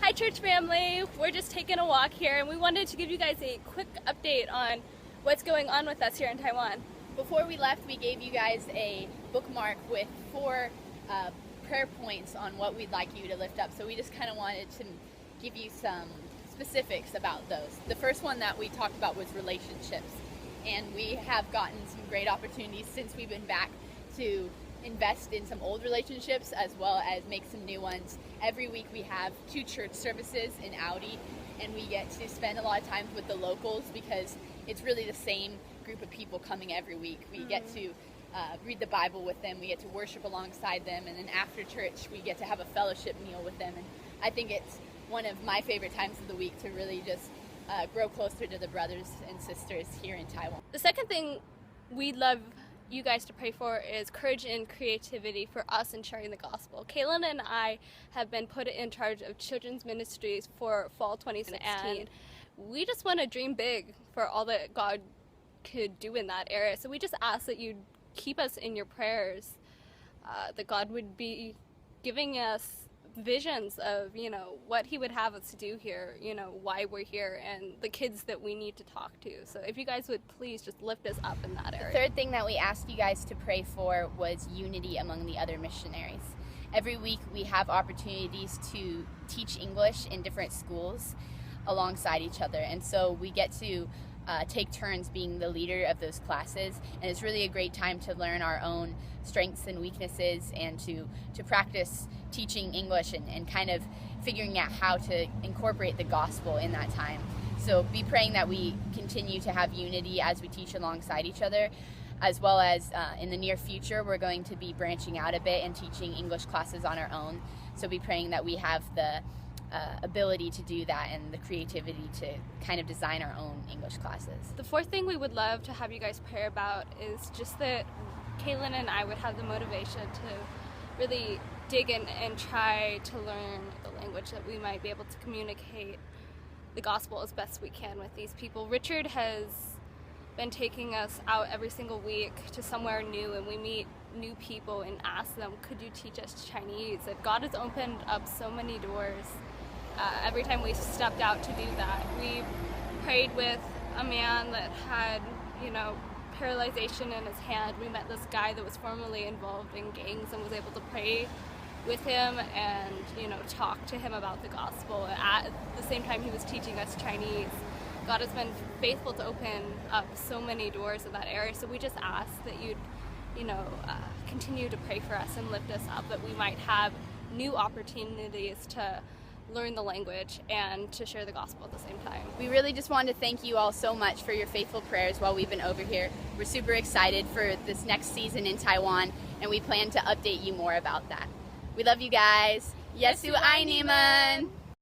Hi church family, we're just taking a walk here and we wanted to give you guys a quick update on what's going on with us here in Taiwan. Before we left, we gave you guys a bookmark with 4 prayer points on what we'd like you to lift up. So we just kind of wanted to give you some specifics about those. The first one that we talked about was relationships. And we have gotten some great opportunities since we've been back to invest in some old relationships as well as make some new ones. Every week we have 2 church services in Audi, and we get to spend a lot of time with the locals because it's really the same group of people coming every week. We get to read the Bible with them, we get to worship alongside them, and then after church we get to have a fellowship meal with them. And I think it's one of my favorite times of the week to really just grow closer to the brothers and sisters here in Taiwan. The second thing we'd love you guys to pray for is courage and creativity for us in sharing the gospel. Kaylin and I have been put in charge of children's ministries for fall 2016, and we just want to dream big for all that God could do in that area. So we just ask that you keep us in your prayers, that God would be giving us visions of, what he would have us do here, why we're here, and the kids that we need to talk to. So if you guys would please just lift us up in that area. The third thing that we asked you guys to pray for was unity among the other missionaries. Every week we have opportunities to teach English in different schools alongside each other, and so we get to take turns being the leader of those classes, and it's really a great time to learn our own strengths and weaknesses and to practice teaching English and kind of figuring out how to incorporate the gospel in that time. So be praying that we continue to have unity as we teach alongside each other, as well as in the near future we're going to be branching out a bit and teaching English classes on our own. So be praying that we have the ability to do that and the creativity to kind of design our own English classes. The fourth thing we would love to have you guys pray about is just that Kaylin and I would have the motivation to really dig in and try to learn the language, that we might be able to communicate the gospel as best we can with these people. Richard has been taking us out every single week to somewhere new, and we meet new people and ask them, could you teach us Chinese? And God has opened up so many doors every time we stepped out to do that. We prayed with a man that had, paralyzation in his hand. We met this guy that was formerly involved in gangs and was able to pray with him and, talk to him about the gospel. At the same time he was teaching us Chinese. God has been faithful to open up so many doors in that area. So we just ask that you'd, continue to pray for us and lift us up, that we might have new opportunities to learn the language and to share the gospel at the same time. We really just wanted to thank you all so much for your faithful prayers while we've been over here. We're super excited for this next season in Taiwan, and we plan to update you more about that. We love you guys. Yesu ai ni men!